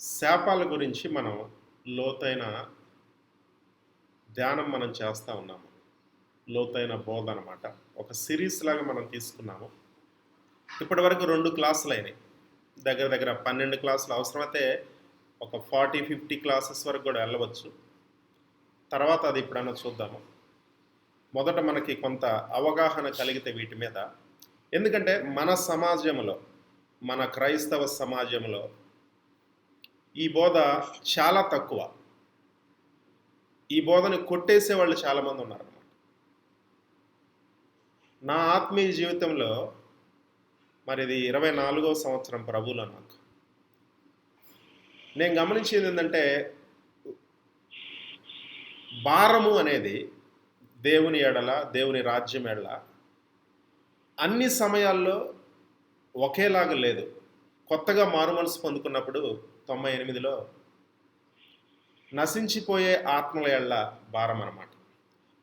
శాపాల గురించి మనం లోతైన ధ్యానం చేస్తా ఉన్నాము. లోతైన బోధ అనమాట. ఒక సిరీస్ లాగా మనం తీసుకున్నాము. ఇప్పటివరకు 2 క్లాసులయినాయి. దగ్గర దగ్గర 12 క్లాసులు అవసరమైతే ఒక 40, 50 క్లాసెస్ వరకు కూడా వెళ్ళవచ్చు. తర్వాత అది ఎప్పుడైనా చూద్దాము. మొదట మనకి కొంత అవగాహన కలిగితే వీటి మీద. ఎందుకంటే మన సమాజంలో, మన క్రైస్తవ సమాజంలో ఈ బోధ చాలా తక్కువ. ఈ బోధని కొట్టేసే వాళ్ళు చాలామంది ఉన్నారన్నమాట. నా ఆత్మీయ జీవితంలో మరి ఇది 24వ సంవత్సరం ప్రభువులో నాకు. నేను గమనించేది ఏంటంటే భారము అనేది దేవుని ఎడల, దేవుని రాజ్యం ఎడల అన్ని సమయాల్లో ఒకేలాగా లేదు. కొత్తగా మారుమనసు పొందుకున్నప్పుడు 98లో నశించిపోయే ఆత్మల ఎడల భారం అన్నమాట.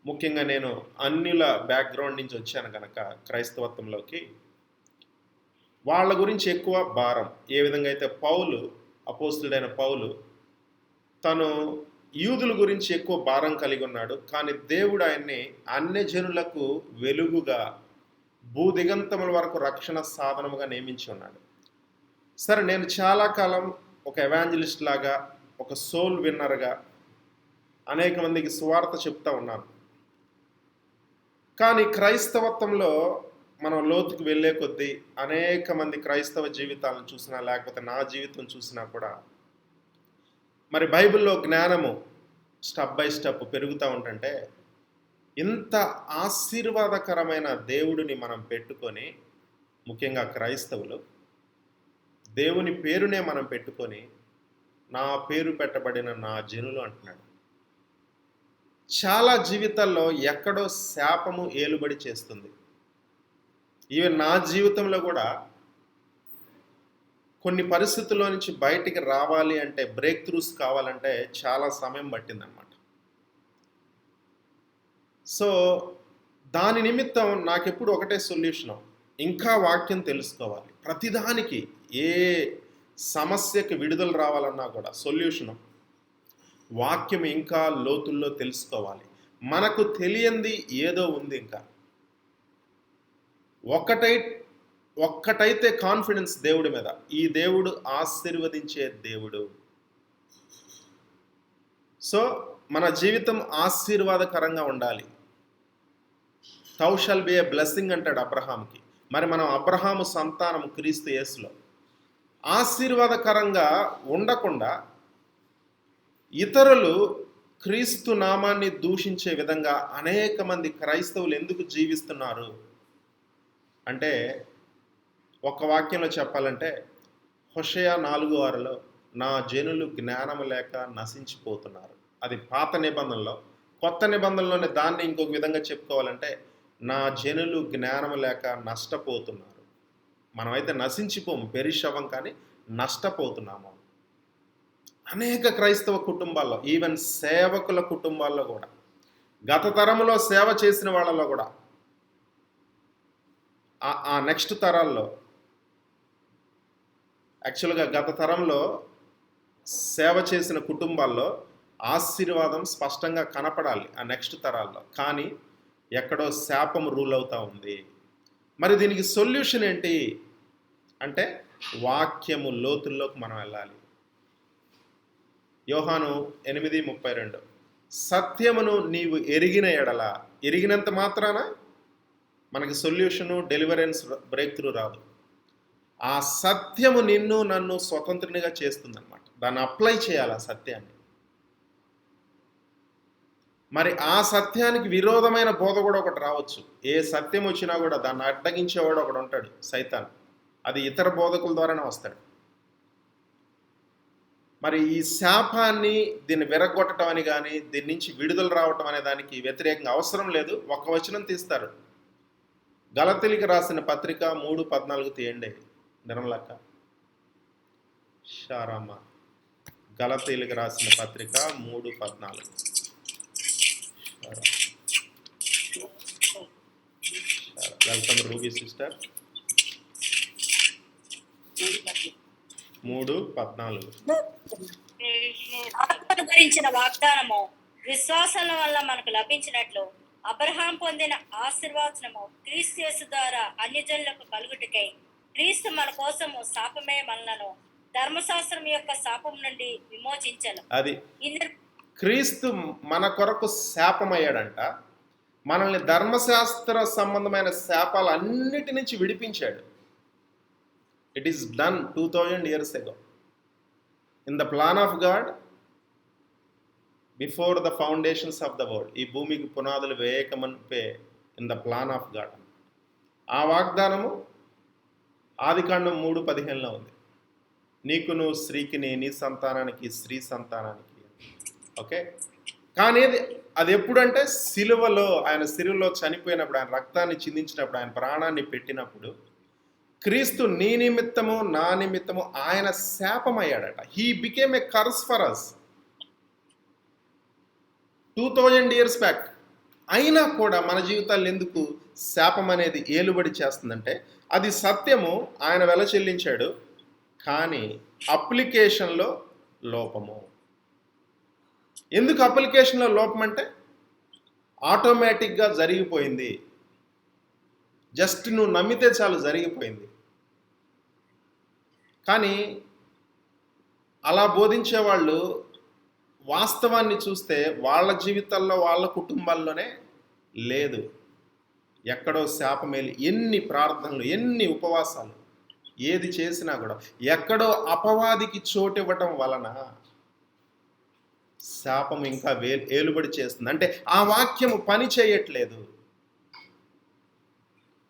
ముఖ్యంగా నేను అన్యుల బ్యాక్గ్రౌండ్ నుంచి వచ్చాను కనుక క్రైస్తవత్వంలోకి వాళ్ళ గురించి ఎక్కువ భారం. ఏ విధంగా అయితే పౌలు, అపోస్తుడైన పౌలు తను యూదుల గురించి ఎక్కువ భారం కలిగి ఉన్నాడు. కానీ దేవుడు ఆయన్ని అన్యజనులకు వెలుగుగా, భూదిగంతముల వరకు రక్షణ సాధనముగా నియమించి ఉన్నాడు. సరే, నేను చాలా కాలం ఒక ఎవాంజలిస్ట్ లాగా, ఒక సోల్ విన్నర్గా అనేక మందికి సువార్త చెప్తా ఉన్నాను. కానీ క్రైస్తవత్వంలో మనం లోతుకు వెళ్ళే కొద్దీ అనేక మంది క్రైస్తవ జీవితాలను చూసినా, లేకపోతే నా జీవితం చూసినా కూడా మరి బైబిల్లో జ్ఞానము స్టెప్ బై స్టెప్ పెరుగుతూ ఉంటుంటే ఇంత ఆశీర్వాదకరమైన దేవుడిని మనం పెట్టుకొని, ముఖ్యంగా క్రైస్తవులు దేవుని పేరునే మనం పెట్టుకొని నా పేరు పెట్టబడిన నా జనులు అంటున్నాడు. చాలా జీవితాల్లో ఎక్కడో శాపము ఏలుబడి చేస్తుంది. ఈవెన్ నా జీవితంలో కూడా కొన్ని పరిస్థితుల్లో నుంచి బయటికి రావాలి అంటే, బ్రేక్ త్రూస్ కావాలంటే చాలా సమయం పట్టిందనమాట. సో దాని నిమిత్తం నాకెప్పుడు ఒకటే సొల్యూషను, ఇంకా వాక్యం తెలుసుకోవాలి. ప్రతిదానికి ఏ సమస్యకి విడుదల రావాలన్నా కూడా సొల్యూషను వాక్యం ఇంకా లోతుల్లో తెలుసుకోవాలి. మనకు తెలియంది ఏదో ఉంది. ఇంకా ఒక్కటైతే కాన్ఫిడెన్స్ దేవుడి మీద, ఈ దేవుడు ఆశీర్వదించే దేవుడు. సో మన జీవితం ఆశీర్వాదకరంగా ఉండాలి. thou shall be a blessing అంటాడు అబ్రహాంకి. మరి మనం అబ్రహాము సంతానం క్రీస్తు యేసులో. ఆశీర్వాదకరంగా ఉండకుండా ఇతరులు క్రీస్తు నామాన్ని దూషించే విధంగా అనేక మంది క్రైస్తవులు ఎందుకు జీవిస్తున్నారు అంటే, ఒక వాక్యంలో చెప్పాలంటే హోషేయ 4:6లో నా జనులు జ్ఞానము లేక నశించిపోతున్నారు. అది పాత నిబంధనలో. కొత్త నిబంధనలోనే దాన్ని ఇంకొక విధంగా చెప్పుకోవాలంటే నా జనులు జ్ఞానము లేక నష్టపోతున్నారు. మనమైతే నశించిపోము, పెరిష్ అవ్వం, కానీ నష్టపోతున్నాము. అనేక క్రైస్తవ కుటుంబాల్లో, ఈవెన్ సేవకుల కుటుంబాల్లో కూడా, గత తరంలో సేవ చేసిన వాళ్ళలో కూడా, ఆ నెక్స్ట్ తరాల్లో, యాక్చువల్గా గత తరంలో సేవ చేసిన కుటుంబాల్లో ఆశీర్వాదం స్పష్టంగా కనపడాలి ఆ నెక్స్ట్ తరాల్లో. కానీ ఎక్కడో శాపం రూల్ అవుతూ ఉంది. మరి దీనికి సొల్యూషన్ ఏంటి అంటే వాక్యము లోతుల్లోకి మనం వెళ్ళాలి. యోహాను 8:32 సత్యమును నీవు ఎరిగిన ఎడల, ఎరిగినంత మాత్రాన మనకి సొల్యూషను, డెలివరెన్స్, బ్రేక్ త్రూ రాదు. ఆ సత్యము నిన్ను నన్ను స్వతంత్రునిగా చేస్తుందన్నమాట. దాన్ని అప్లై చేయాలి ఆ సత్యాన్ని. మరి ఆ సత్యానికి విరోధమైన బోధ కూడా ఒకటి రావచ్చు. ఏ సత్యం వచ్చినా కూడా దాన్ని అడ్డగించేవాడు ఒకడు ఉంటాడు, సైతాన్. అది ఇతర బోధకుల ద్వారానే వస్తాడు. మరి ఈ శాపాన్ని, దీన్ని విరగొట్టడం అని కానీ, దీని నుంచి విడుదల రావటం అనే దానికి వ్యతిరేకంగా అవసరం లేదు. ఒక వచనం తీస్తారు. గలతీయులకు రాసిన పత్రిక 3:14 తీయండి నిర్మలక్క, షారమ్మ. గలతీయులకు రాసిన పత్రిక 3:14. Welcome ruby sister. 3:14. ఆత్మను గురించిన వాగ్దానము విశ్వాసం వల్ల మనకు లభించినట్లు అబ్రహాం పొందిన ఆశీర్వాదము క్రీస్తు యేసు ద్వారా అన్యజనులకు కలుగుటకై క్రీస్తు మన కోసము శాపమే మనలను ధర్మశాస్త్రం యొక్క శాపం నుండి విమోచించను. అది క్రీస్తు మన కొరకు శాపమయ్యాడంట. మనల్ని ధర్మశాస్త్ర సంబంధమైన శాపాలు అన్నిటి నుంచి విడిపించాడు. It is done 2000 years ago in the plan of God before the foundations of the world. ఈ భూమికి పునాదులు వేయకమనిపే in the plan of God. ఆ వాగ్దానము ఆదికాండం 3:15 ఉంది. నీకును స్త్రీకిని, నీ సంతానానికి స్త్రీ సంతానానికి. ఓకే, కానీ అది ఎప్పుడంటే సిలువలో, ఆయన సిలువలో చనిపోయినప్పుడు, ఆయన రక్తాన్ని చిందించినప్పుడు, ఆయన ప్రాణాన్ని పెట్టినప్పుడు క్రీస్తు నీ నిమిత్తము నా నిమిత్తము ఆయన శాపమయ్యాడట. He became a curse for us 2000 years back. అయినా కూడా మన జీవితాల్లో ఎందుకు శాపం అనేది ఏలుబడి చేస్తుందంటే, అది సత్యము, ఆయన వెల చెల్లించాడు, కానీ అప్లికేషన్లో లోపము. ఎందుకు అప్లికేషన్లో లోపం అంటే, ఆటోమేటిక్గా జరిగిపోయింది, జస్ట్ నువ్వు నమ్మితే చాలు జరిగిపోయింది. కానీ అలా బోధించే వాళ్ళు వాస్తవాన్ని చూస్తే వాళ్ళ జీవితాల్లో, వాళ్ళ కుటుంబాల్లోనే లేదు. ఎక్కడో శాపమేలి, ఎన్ని ప్రార్థనలు, ఎన్ని ఉపవాసాలు, ఏది చేసినా కూడా ఎక్కడో అపవాదికి చోటు ఇవ్వటం వలన శాపం ఇంకా ఏలుబడి చేస్తుంది. అంటే ఆ వాక్యము పని చేయట్లేదు.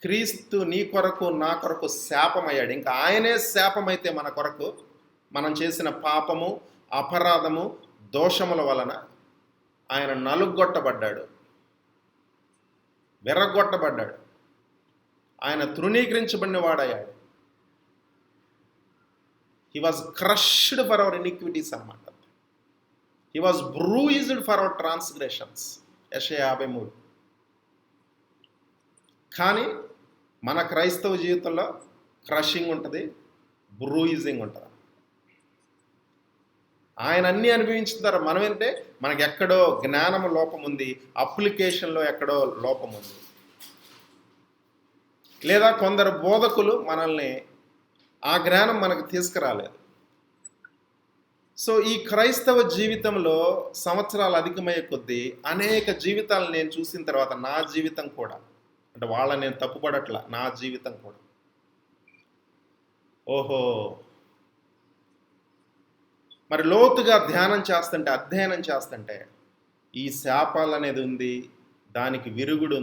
క్రీస్తు నీ కొరకు నా కొరకు శాపమయ్యాడు. ఇంకా ఆయనే శాపమైతే మన కొరకు, మనం చేసిన పాపము, అపరాధము, దోషముల వలన ఆయన నలుగొట్టబడ్డాడు, విరగొట్టబడ్డాడు, ఆయన తృణీకరించబడిన వాడయ్యాడు. He was crushed for our iniquities అన్నమాట. He was bruised for our transgressions. యెషయా 53. కానీ మన క్రైస్తవ జీవితంలో క్రషింగ్ ఉంటుంది, బ్రూయిజింగ్ ఉంటుంది. ఆయన అన్నీ అనుభవించిన తర్వాత మనం ఏంటంటే, మనకి ఎక్కడో జ్ఞానం లోపం ఉంది, అప్లికేషన్లో ఎక్కడో లోపం ఉంది. లేదా కొందరు బోధకులు మనల్ని ఆ జ్ఞానం మనకు తీసుకురాలేదు. సో ఈ క్రైస్తవ జీవితంలో సంవత్సరాలు అధికమయ్యే కొద్దీ అనేక జీవితాలు నేను చూసిన తర్వాత నా జీవితం కూడా, అంటే వాళ్ళని నేను తప్పుపడట్లా, నా జీవితం కూడా ఓహో, మరి లోతుగా ధ్యానం చేస్తుంటే, అధ్యయనం చేస్తుంటే ఈ శాపాలు అనేది ఉంది, దానికి విరుగుడు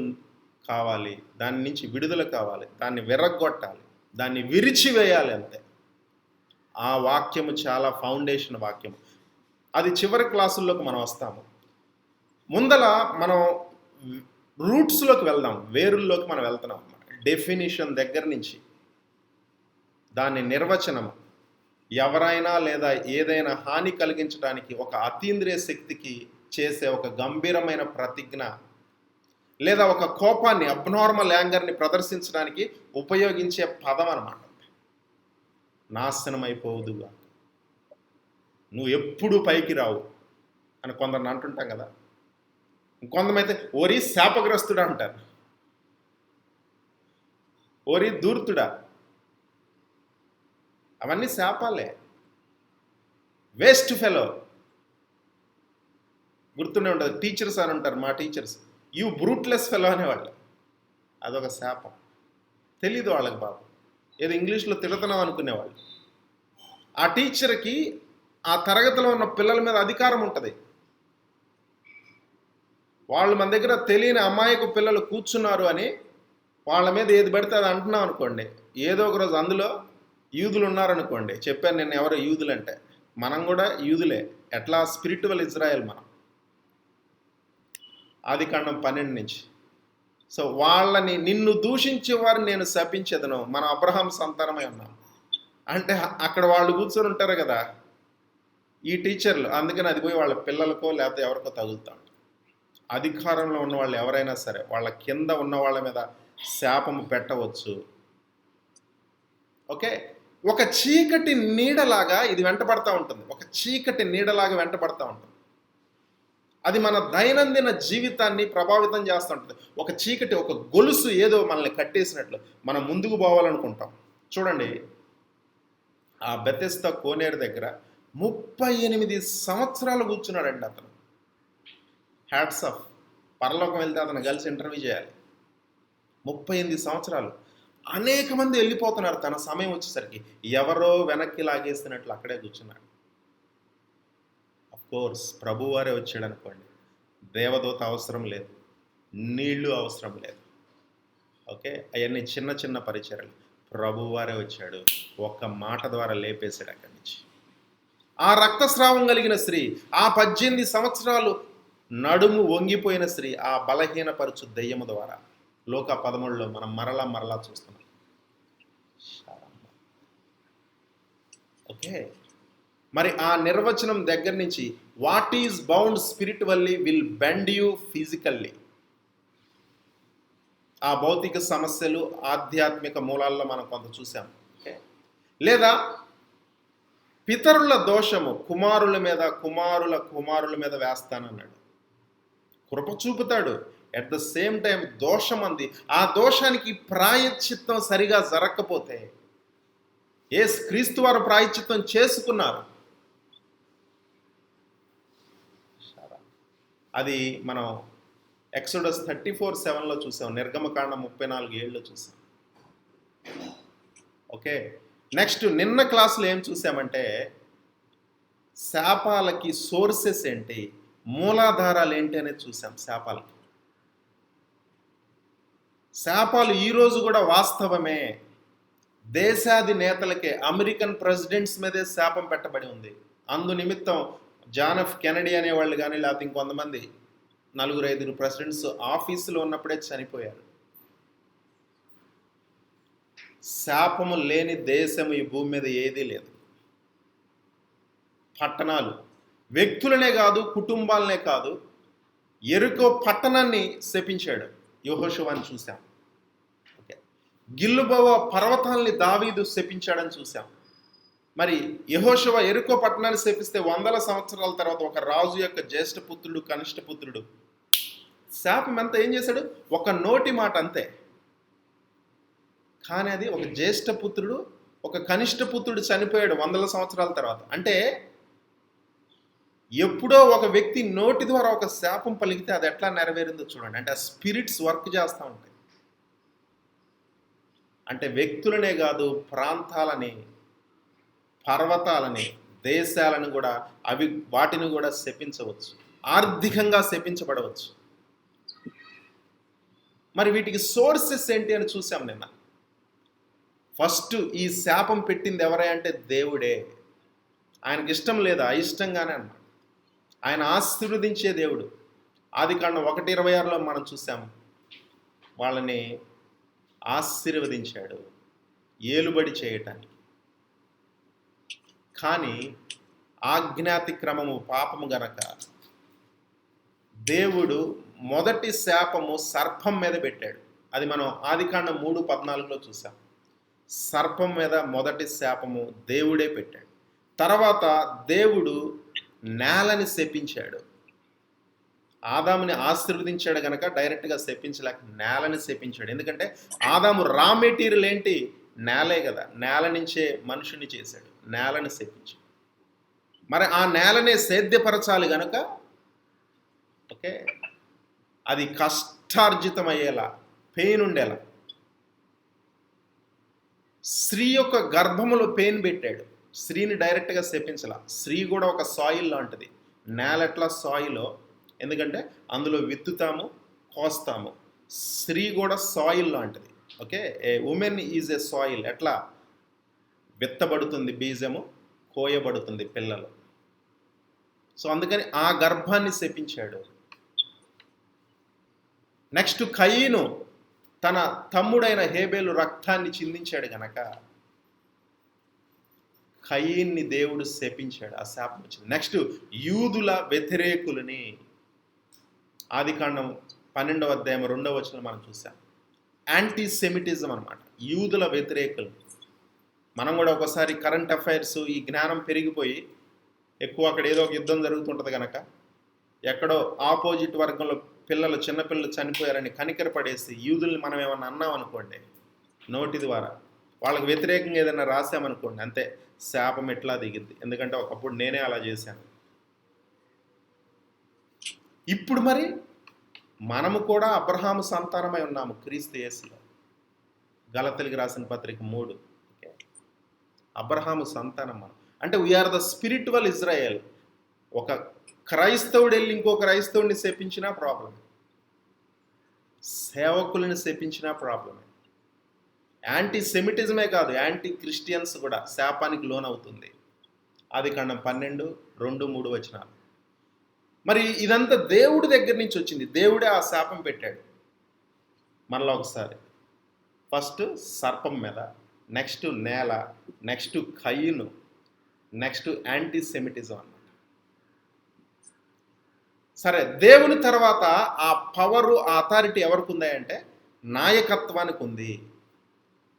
కావాలి, దాని నుంచి విడుదల కావాలి, దాన్ని విరగ్గొట్టాలి, దాన్ని విరిచివేయాలి. అంతే. ఆ వాక్యము చాలా ఫౌండేషన్ వాక్యము. అది చివరి క్లాసుల్లోకి మనం వస్తాము. ముందల మనం రూట్స్లోకి వెళ్దాం, వేరుల్లోకి మనం వెళ్తున్నాం అన్నమాట. డెఫినిషన్ దగ్గర నుంచి దాని నిర్వచనం, ఎవరైనా లేదా ఏదైనా హాని కలిగించడానికి ఒక అతీంద్రియ శక్తికి చేసే ఒక గంభీరమైన ప్రతిజ్ఞ, లేదా ఒక కోపాన్ని, అబ్నార్మల్ యాంగర్ని ప్రదర్శించడానికి ఉపయోగించే పదం అన్నమాట. నాశనం అయిపోవుదుగా, నువ్వు ఎప్పుడు పైకి రావు అని కొందరిని అంటుంటాం కదా. కొంతమైతే ఓరి శాపగ్రస్తుడా అంటారు, ఓరి దూర్తుడా. అవన్నీ శాపాలే. Waste fellow. గుర్తుండే ఉంటుంది, టీచర్స్ అని ఉంటారు, మా టీచర్స్, యూ బ్రూట్లెస్ ఫెలో అనేవాళ్ళు. అదొక శాపం. తెలీదు వాళ్ళకి బాబు, ఏదో ఇంగ్లీష్లో తిడుతున్నాం అనుకునేవాళ్ళు. ఆ టీచర్కి ఆ తరగతిలో ఉన్న పిల్లల మీద అధికారం ఉంటుంది. వాళ్ళు మన దగ్గర తెలియని అమాయకు పిల్లలు కూర్చున్నారు అని వాళ్ళ మీద ఏది పడితే అది అంటున్నాం అనుకోండి, ఏదో ఒక రోజు అందులో యూదులు ఉన్నారనుకోండి, చెప్పాను నేను ఎవరో యూదులు అంటే, మనం కూడా యూదులే. ఎట్లా? స్పిరిచువల్ ఇజ్రాయెల్ మనం. ఆదికాండం 12 నుంచి. సో వాళ్ళని, నిన్ను దూషించే వారిని నేను శపించేదను. మనం అబ్రహాం సంతానమై ఉన్నాం అంటే అక్కడ వాళ్ళు కూర్చొని ఉంటారు కదా ఈ టీచర్లు, అందుకని అది పోయి వాళ్ళ పిల్లలకో లేకపోతే ఎవరికో తగులుతాం. అధికారంలో ఉన్న వాళ్ళు ఎవరైనా సరే వాళ్ళ కింద ఉన్న వాళ్ళ మీద శాపము పెట్టవచ్చు. ఓకే, ఒక చీకటి నీడలాగా ఇది వెంటబడతా ఉంటుంది. ఒక చీకటి నీడలాగా వెంటబడతా ఉంటుంది. అది మన దైనందిన జీవితాన్ని ప్రభావితం చేస్తూ ఉంటుంది. ఒక చీకటి, ఒక గొలుసు ఏదో మనల్ని కట్టేసినట్లు మనం ముందుకు పోవాలనుకుంటాం. చూడండి, ఆ బెతెస్దా కోనేరు దగ్గర 38 సంవత్సరాలు కూర్చున్నాడండి అతను. Hats off. పరలోకం వెళ్తే అతను కలిసి ఇంటర్వ్యూ చేయాలి. 38 సంవత్సరాలు. అనేక మంది వెళ్ళిపోతున్నారు తన సమయం వచ్చేసరికి. ఎవరో వెనక్కి లాగేస్తున్నట్లు అక్కడే కూర్చున్నాడు. కోర్స్ ప్రభువారే వచ్చాడు అనుకోండి, దేవదూత అవసరం లేదు, నీళ్లు అవసరం లేదు. ఓకే, అవన్నీ చిన్న చిన్న పరిచర్యలు. ప్రభువారే వచ్చాడు, ఒక్క మాట ద్వారా లేపేశాడు అక్కడి నుంచి. ఆ రక్తస్రావం కలిగిన స్త్రీ, ఆ 18 సంవత్సరాలు నడుము వంగిపోయిన స్త్రీ, ఆ బలహీనపరచు దెయ్యము ద్వారా లోక 13లో మనం మరలా చూస్తున్నాం. ఓకే, మరి ఆ నిర్వచనం దగ్గర నుంచి what is bound spiritually will bend you physically. ఆ భౌతిక సమస్యలు ఆధ్యాత్మిక మూలాల్లో మనం కొంత చూసాం. ఓకే, లేదా పితరుల దోషము కుమారుల మీద కుమారుల మీద వేస్తానన్నాడు. కృప చూపుతాడు, అట్ ద సేమ్ టైం దోషం అంది. ఆ దోషానికి ప్రాయశ్చిత్తం సరిగా జరగకపోతే, క్రీస్తు వారు ప్రాయశ్చిత్తం చేసుకున్నారు. అది మనం ఎక్సోడస్ 34:7 చూసాం, నిర్గమకాండం 34:7 చూసాం. ఓకే, నెక్స్ట్ నిన్న క్లాసులో ఏం చూసామంటే శాపాలకి సోర్సెస్ ఏంటి, మూలాధారాలు ఏంటి అనేది చూసాం. శాపాలు ఈరోజు కూడా వాస్తవమే. దేశాధినేతలకే, అమెరికన్ ప్రెసిడెంట్స్ మీదే శాపం పెట్టబడి ఉంది. అందు నిమిత్తం జాన్ ఎఫ్ కెనడీ అనేవాళ్ళు కానీ, లేకపోతే ఇంకొంతమంది 4-5 ప్రెసిడెంట్స్ ఆఫీసులో ఉన్నప్పుడే చనిపోయారు. శాపము లేని దేశము ఈ భూమి మీద ఏదీ లేదు. పట్టణాలు, వ్యక్తులనే కాదు, కుటుంబాలనే కాదు, యెరికో పట్టణాన్ని శపించాడు యెహోషువని చూసాం. ఓకే, గిల్బోవ పర్వతాల్ని దావీదు శపించాడని చూసాం. మరి యెహోషువ యెరికో పట్టణాన్ని శపిస్తే 100 సంవత్సరాల తర్వాత ఒక రాజు యొక్క జ్యేష్ఠ పుత్రుడు, కనిష్ట పుత్రుడు, శాపం అంతా ఏం చేశాడు? ఒక నోటి మాట అంతే. కానీ అది ఒక జ్యేష్ఠ పుత్రుడు, ఒక కనిష్ట పుత్రుడు చనిపోయాడు 100 సంవత్సరాల తర్వాత. అంటే ఎప్పుడో ఒక వ్యక్తి నోటి ద్వారా ఒక శాపం పలికితే అది ఎట్లా నెరవేరిందో చూడండి. అంటే ఆ స్పిరిట్స్ వర్క్ చేస్తూ ఉంటాయి. అంటే వ్యక్తులనే కాదు, ప్రాంతాలని, పర్వతాలని, దేశాలను కూడా, వాటిని కూడా శపించవచ్చు, ఆర్థికంగా శపించబడవచ్చు. మరి వీటికి సోర్సెస్ ఏంటి అని చూసాం నిన్న. ఫస్ట్ ఈ శాపం పెట్టింది ఎవరే అంటే దేవుడే. ఆయనకి ఇష్టం లేదా, అయిష్టంగానే అన్నమాట. ఆయన ఆశీర్వదించే దేవుడు. ఆదికాండం 1:26లో మనం చూసాము, వాళ్ళని ఆశీర్వదించాడు ఏలుబడి చేయటానికి. కానీ ఆజ్ఞాతిక్రమము పాపము గనక దేవుడు మొదటి శాపము సర్పం మీద పెట్టాడు. అది మనం ఆదికాండం 3:14లో చూసాం. సర్పం మీద మొదటి శాపము దేవుడే పెట్టాడు. తర్వాత దేవుడు నేలని శపించాడు. ఆదాముని ఆశీర్వదించాడు గనక డైరెక్ట్గా శపించలేక నేలని శపించాడు. ఎందుకంటే ఆదాము రా మెటీరియల్ ఏంటి? నేలే కదా. నేల నుంచే మనుషుని చేశాడు, నేలని శపించాడు. మరి ఆ నేలనే సేద్యపరచాలి గనక ఓకే, అది కష్టార్జితం అయ్యేలా, పెయిన్ ఉండేలా. స్త్రీ యొక్క గర్భములో పెయిన్ పెట్టాడు. స్త్రీని డైరెక్ట్గా శపించలా. స్త్రీ కూడా ఒక సాయిల్ లాంటిది. నేల ఎట్లా సాయిలో, ఎందుకంటే అందులో విత్తుతాము, కోస్తాము. స్త్రీ కూడా సాయిల్ లాంటిది. Okay, A women is a soil. ఎట్లా విత్తబడుతుంది బీజము, కోయబడుతుంది పిల్లలు. సో అందుకని ఆ గర్భాన్ని శపించాడు. నెక్స్ట్ కయీను తన తమ్ముడైన హేబేలు రక్తాన్ని చిందించాడు గనక కయీన్ని దేవుడు శపించాడు. ఆ శాపం వచ్చింది. నెక్స్ట్ యూదుల వ్యతిరేకులని ఆదికాండం 12:2 మనం చూసాం. యాంటీ సెమిటిజం అనమాట, యూదుల వ్యతిరేకులు. మనం కూడా ఒకసారి కరెంట్ అఫైర్స్ ఈ జ్ఞానం పెరిగిపోయి ఎక్కువ అక్కడ ఏదో ఒక యుద్ధం జరుగుతుంటుంది కనుక ఎక్కడో ఆపోజిట్ వర్గంలో పిల్లలు చిన్నపిల్లలు చనిపోయారని కనికరపడేసి యూదుల్ని మనం ఏమన్నా అన్నాం అనుకోండి నోటి ద్వారా, వాళ్ళకి వ్యతిరేకంగా ఏదైనా రాసామనుకోండి, అంతే శాపం ఎట్లా దిగిద్ది. ఎందుకంటే ఒకప్పుడు నేనే అలా చేశాను. ఇప్పుడు మరి మనము కూడా అబ్రహాము సంతానమై ఉన్నాము క్రీస్తు యేసులో. గలతీయులకు రాసిన పత్రిక 3. అబ్రహాము సంతానం మనం. అంటే వీఆర్ ద స్పిరిచువల్ ఇజ్రాయెల్. ఒక క్రైస్తవుడు వెళ్ళి ఇంకో క్రైస్తవుడిని శపించినా ప్రాబ్లమే, సేవకులను శపించినా ప్రాబ్లమే. యాంటీ సెమిటిజమే కాదు, యాంటీ క్రిస్టియన్స్ కూడా శాపానికి లోనవుతుంది. ఆదికాండం 12:2-3 వచనాలు. మరి ఇదంతా దేవుడి దగ్గర నుంచి వచ్చింది. దేవుడే ఆ శాపం పెట్టాడు. మరలా ఒకసారి ఫస్ట్ సర్పం మీద, నెక్స్ట్ నేల, నెక్స్ట్ కయ్యను, నెక్స్ట్ యాంటీ సెమిటిజం అన్నమాట. సరే, దేవుని తర్వాత ఆ పవరు, ఆ అథారిటీ ఎవరికి ఉందంటే నాయకత్వానికి ఉంది.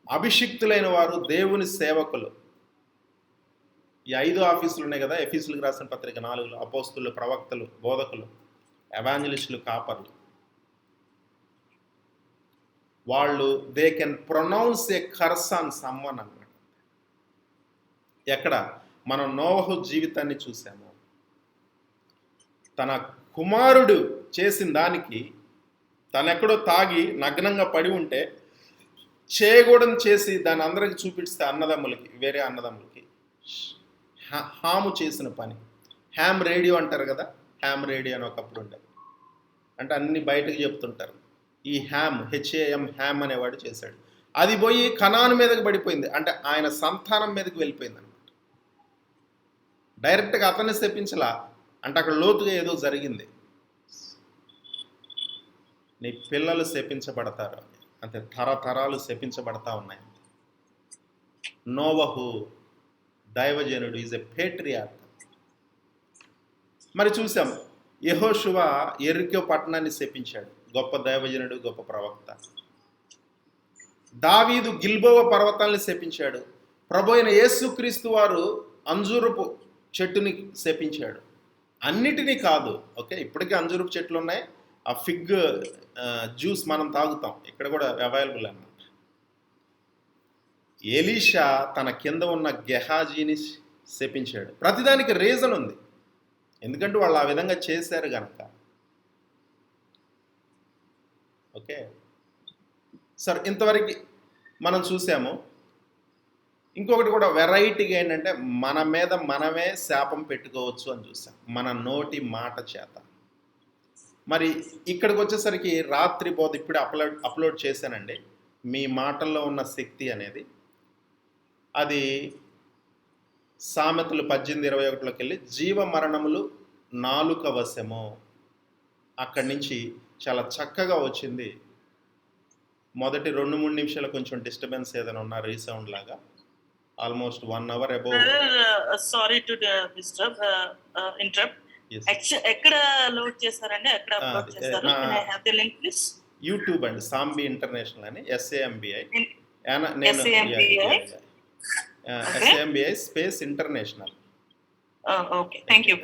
అభిషిక్తులైన వారు దేవుని సేవకులు. ఈ 5 ఆఫీసులు ఉన్నాయి కదా, ఎఫీసులకు రాసిన పత్రిక 4లో అపోస్తులు, ప్రవక్తలు, బోధకులు, ఎవాంజలిస్టులు, కాపర్లు. వాళ్ళు they can pronounce a curse on someone అన్నమాట. ఎక్కడ మనం నోవహు జీవితాన్ని చూసాము. తన కుమారుడు చేసిన దానికి తనెక్కడో తాగి నగ్నంగా పడి ఉంటే చేయకూడని చేసి దాన్ని అందరికి చూపిస్తే అన్నదమ్ములకి, వేరే అన్నదమ్ములకి హాము చేసిన పని. హ్యామ్ రేడియో అంటారు కదా, హ్యామ్ రేడియో అని ఒకప్పుడు ఉండేది. అంటే అన్ని బయటకు చెప్తుంటారు. ఈ హ్యామ్, HAM, హ్యామ్ అనేవాడు చేశాడు. అది పోయి కనాను మీదకి పడిపోయింది. అంటే ఆయన సంతానం మీదకి వెళ్ళిపోయింది అనమాట. డైరెక్ట్గా అతన్ని శపించలా, అంటే అక్కడ లోతుగా ఏదో జరిగింది. నీ పిల్లలు శపించబడతారు, అంతే, తరతరాలు శపించబడతా ఉన్నాయి. నోవహు దైవజనుడు, ఈజ్ ఎ పేట్రియార్క్. మరి చూసాం, యెహోషువ యెరికో పట్టణాన్ని శపించాడు. గొప్ప దైవజనుడు, గొప్ప ప్రవక్త. దావీదు గిల్బోవ పర్వతాన్ని శపించాడు. ప్రభు అయిన యేసుక్రీస్తు వారు అంజూరపు చెట్టుని శపించాడు. అన్నిటినీ కాదు, ఓకే, ఇప్పటికీ అంజూరపు చెట్లు ఉన్నాయి. ఆ ఫిగ్ జ్యూస్ మనం తాగుతాం, ఇక్కడ కూడా అవైలబుల్ అన్నమాట. ఎలీషా తన కింద ఉన్న గెహాజీని శపించాడు. ప్రతిదానికి రీజన్ ఉంది, ఎందుకంటే వాళ్ళు ఆ విధంగా చేశారు కనుక. ఓకే సార్, ఇంతవరకు మనం చూసాము. ఇంకొకటి కూడా వెరైటీగా ఏంటంటే మన మీద మనమే శాపం పెట్టుకోవచ్చు అని చూసాం, మన నోటి మాట చేత. మరి ఇక్కడికి వచ్చేసరికి రాత్రి బోధ ఇప్పుడే అప్లోడ్ చేశానండి. మీ మాటల్లో ఉన్న శక్తి అనేది, అది సామెతలు 18:21లోకి వెళ్ళి జీవ మరణములు నాలుక వశము, అక్కడి నుంచి చాలా చక్కగా వచ్చింది. మొదటి 2-3 నిమిషాలు కొంచెం డిస్టర్బెన్స్ ఏదైనా ఉన్నా, రీసౌండ్ లాగా. Almost 1 hour above. Sorry to disturb, interrupt. ఎక్కడ లోడ్ చేశారండి, ఎక్కడ అప్లోడ్ చేశారు? Can I have the link please? YouTube అండి, సాంబి ఇంటర్నేషనల్ అని, SAMBI SAMBI space international. Okay, thank you.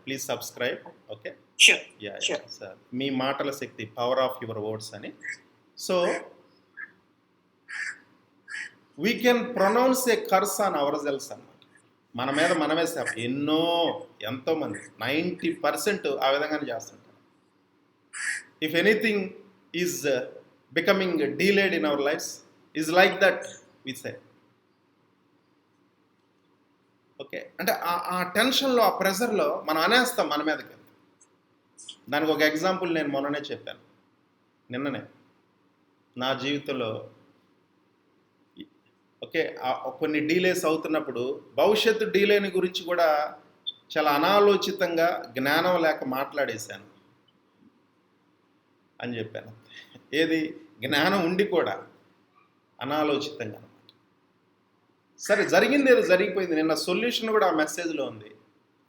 Please subscribe. Okay, sure. Sir, మీ మాటల శక్తి, పవర్ ఆఫ్ యువర్ వర్డ్స్ అని. So we can pronounce a curse on our selves అన్నమాట. మన మీద మనమే శాపం. ఎంతోమంది 90% ఆ విధంగానే చేస్తుంటారు. If anything is becoming delayed in our lives is like that we say. Okay, అంటే ఆ టెన్షన్లో, ఆ ప్రెషర్లో మనం అనేస్తాం మన మీదకి. దానికి ఒక ఎగ్జాంపుల్ నేను మొన్ననే చెప్పాను, నిన్ననే నా జీవితంలో. ఓకే, కొన్ని డీలేస్ అవుతున్నప్పుడు భవిష్యత్తు డీలేని గురించి కూడా చాలా అనాలోచితంగా, జ్ఞానం లేక మాట్లాడేశాను అని చెప్పాను. ఏది, జ్ఞానం ఉండి కూడా అనాలోచితంగా అనమాట. సరే, జరిగింది ఏదో జరిగిపోయింది. నిన్న సొల్యూషన్ కూడా ఆ మెసేజ్లో ఉంది.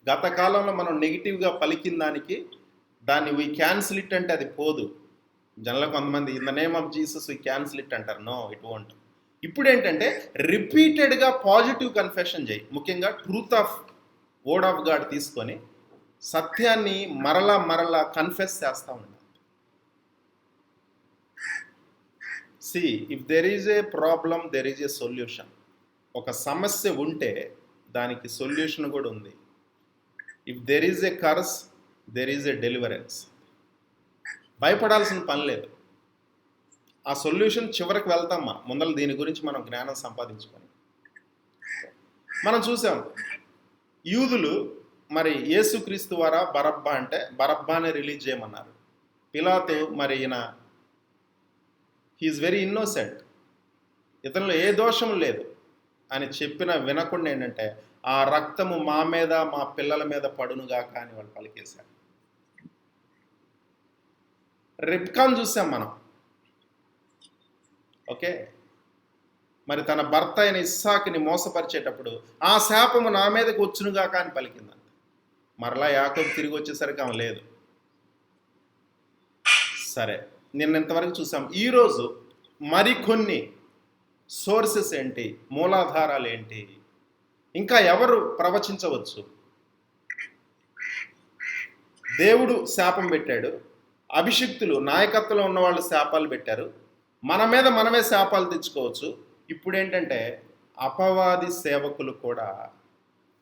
గత కాలంలో మనం నెగిటివ్గా పలికిన దాన్ని వీ క్యాన్సిల్ ఇట్ అంటే అది పోదు. జనరల్గా కొంతమంది in the name of Jesus we cancel it అంటారు. No, it won't. ఇప్పుడు ఏంటంటే రిపీటెడ్గా పాజిటివ్ కన్ఫెషన్ చేయి. ముఖ్యంగా truth of word of God తీసుకొని సత్యాన్ని మరలా కన్ఫెస్ చేస్తూ ఉండాలి. See if there is a problem there is a solution. ఒక సమస్య ఉంటే దానికి సొల్యూషన్ కూడా ఉంది. If there is a curse there is a deliverance. భయపడాల్సిన పని లేదు. ఆ సొల్యూషన్ చివరికి వెళ్తామా, ముందర దీని గురించి మనం జ్ఞానం సంపాదించుకొని. మనం చూసాం యూదులు మరి యేసుక్రీస్తు ద్వారా బరబ్బా అంటే బరబ్బానే రిలీజ్ చేయమన్నారు. పిలాతు మరి ఈయన హీఈస్ వెరీ ఇన్నోసెంట్, ఇతనిలో ఏ దోషం లేదు అని చెప్పిన వినకుండా ఏంటంటే ఆ రక్తము మా మీద మా పిల్లల మీద పడునుగాక అని వాళ్ళు పలికేశారు. రిబ్కాన్ చూసాం మనం. ఓకే, మరి తన భర్త అయిన ఇస్సాకుని మోసపరిచేటప్పుడు ఆ శాపము నా మీదకి వచ్చునుగాక అని పలికిందంట. మరలా యాకోబు తిరిగి వచ్చేసరికి ఆమె లేదు. సరే, నిన్న ఇంతవరకు చూసాం. ఈరోజు మరికొన్ని సోర్సెస్ ఏంటి, మూలాధారాలు ఏంటి, ఇంకా ఎవరు ప్రవచించవచ్చు. దేవుడు శాపం పెట్టాడు, అభిషిక్తులు నాయకత్వంలో ఉన్న వాళ్ళు శాపాలు పెట్టారు, మన మీద మనమే శాపాలు తెచ్చుకోవచ్చు. ఇప్పుడు ఏంటంటే అపవాది సేవకులు కూడా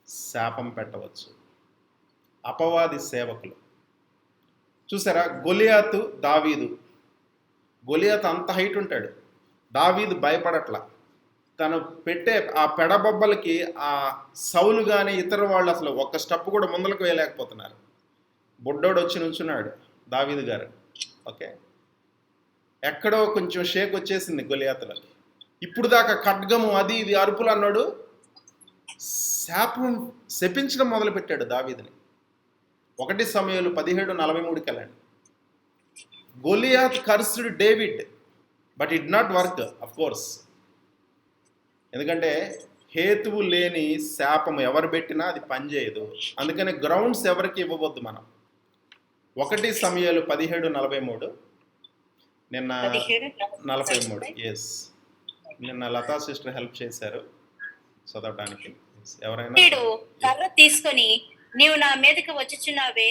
శాపం పెట్టవచ్చు. అపవాది సేవకులు చూసారా, గొలియాతు దావీదు. గొలియాతు అంత హైట్ ఉంటాడు, దావీదు భయపడట్లా. తను పెట్టే ఆ పెడబొబ్బలకి ఆ సౌలు కానీ ఇతర వాళ్ళు అసలు ఒక్క స్టెప్ కూడా ముందలకు వేయలేకపోతున్నారు. బుడ్డోడు వచ్చి నుంచున్నాడు దావీదు గారు. ఓకే, ఎక్కడో కొంచెం షేక్ వచ్చేసింది గొలియాతులకి. ఇప్పుడు దాకా ఖడ్గము అది ఇది అరుపులు అన్నాడు, శాపం శపించడం మొదలుపెట్టాడు దావీదుని. 1 సమూయేలు 17:43 వెళ్ళండి. Goliath cursed David but it not work of course. ఎందుకంటే హేతువు లేని శాపం ఎవరు పెట్టినా అది పనిచేయదు. అందుకని గ్రౌండ్స్ ఎవరికి ఇవ్వవద్దు మనం. 1 సమూయేలు 17:43, నిన్న 43. ఎస్, నిన్న లతా సిస్టర్ హెల్ప్ చేశారు చదవడానికి. ఎవరైనా కర్ర తీసుకొని నీవు నా మీదకి వచ్చుచున్నావే,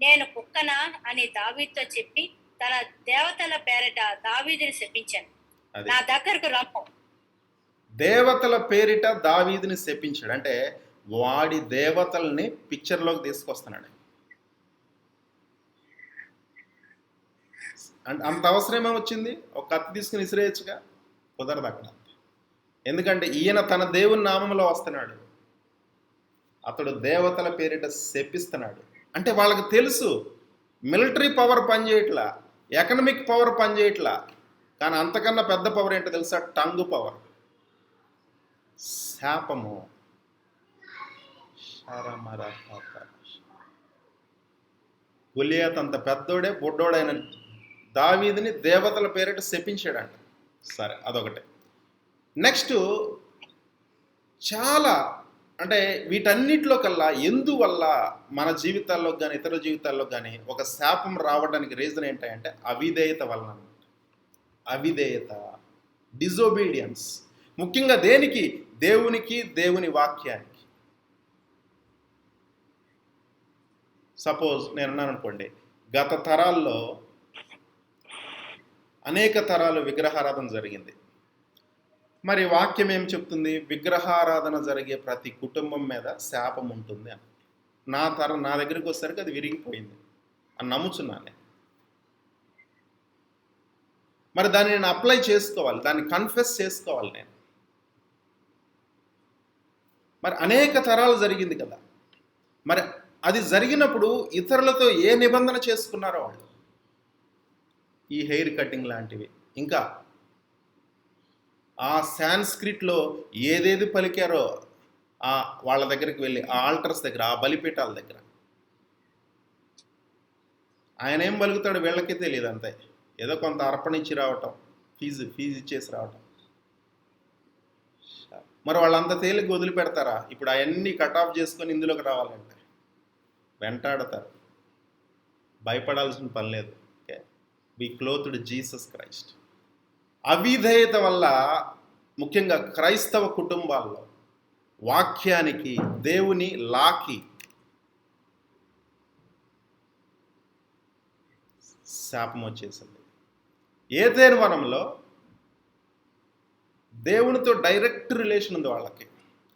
నేను కుక్కనా అని దావీదుతో చెప్పి తన దేవతల పేరిట దావీదుని శపించాను. నా దగ్గరకు రమ్ము. దేవతల పేరిట దావీదుని శపించాడు అంటే వాడి దేవతల్ని పిక్చర్లోకి తీసుకొస్తున్నాడు. అంత అవసరమే వచ్చింది. ఒక కత్తి తీసుకుని ఇసిరేయచ్చుగా, కుదరదు అక్కడ. ఎందుకంటే ఈయన తన దేవుని నామంలో వస్తున్నాడు, అతడు దేవతల పేరిట శపిస్తున్నాడు. అంటే వాళ్ళకి తెలుసు మిలిటరీ పవర్ పనిచేయట్లా, ఎకనమిక్ పవర్ పనిచేయట్లా, కానీ అంతకన్నా పెద్ద పవర్ ఏంటో తెలుసా? టంగు పవర్, శాపము. గొలియాత్ అంత పెద్దోడే బుడ్డోడైన దావీదుని దేవతల పేరిట శపించాడంట. సరే, అదొకటే. నెక్స్ట్ చాలా అంటే వీటన్నిటిలో కల్లా ఎందువల్ల మన జీవితాల్లో కానీ ఇతర జీవితాల్లో కానీ ఒక శాపం రావడానికి రీజన్ ఏంటంటే అవిధేయత వలన. అవిధేయత, డిజోబీడియన్స్. ముఖ్యంగా దేనికి? దేవునికి, దేవుని వాక్యానికి. సపోజ్ నేనున్నాను అనుకోండి, గత తరాల్లో అనేక తరాలు విగ్రహారాధన జరిగింది. మరి వాక్యం ఏం చెప్తుంది? విగ్రహారాధన జరిగే ప్రతి కుటుంబం మీద శాపం ఉంటుంది అని. నా దగ్గరికి వచ్చేసరికి అది విరిగిపోయింది అని నమ్ముచున్నాను నేను. మరి దాన్ని నేను అప్లై చేసుకోవాలి, దాన్ని కన్ఫెస్ చేసుకోవాలి నేను. మరి అనేక తరాలు జరిగింది కదా, మరి అది జరిగినప్పుడు ఇతరులతో ఏ నిబంధన చేసుకున్నారో వాళ్ళు, ఈ హెయిర్ కటింగ్ లాంటివి, ఇంకా ఆ సాంస్క్రిట్లో ఏదేది పలికారో వాళ్ళ దగ్గరికి వెళ్ళి ఆ ఆల్టర్స్ దగ్గర, ఆ బలిపీఠాల దగ్గర ఆయన ఏం పలుకుతాడు వీళ్ళకి తెలియదు. అంతే, ఏదో కొంత అర్పణ ఇచ్చి రావటం, ఫీజు ఇచ్చేసి రావటం. మరి వాళ్ళంత తేలిక వదిలిపెడతారా? ఇప్పుడు అవన్నీ కట్ ఆఫ్ చేసుకొని ఇందులోకి రావాలంటే వెంటాడతారు. భయపడాల్సిన పని లేదు. Okay, be clothed Jesus Christ. అవిధేయత వల్ల ముఖ్యంగా క్రైస్తవ కుటుంబాల్లో వాక్యానికి, దేవుని లాకి శాపం వచ్చేసింది. ఏదైనా వనంలో దేవునితో డైరెక్ట్ రిలేషన్ ఉంది వాళ్ళకి,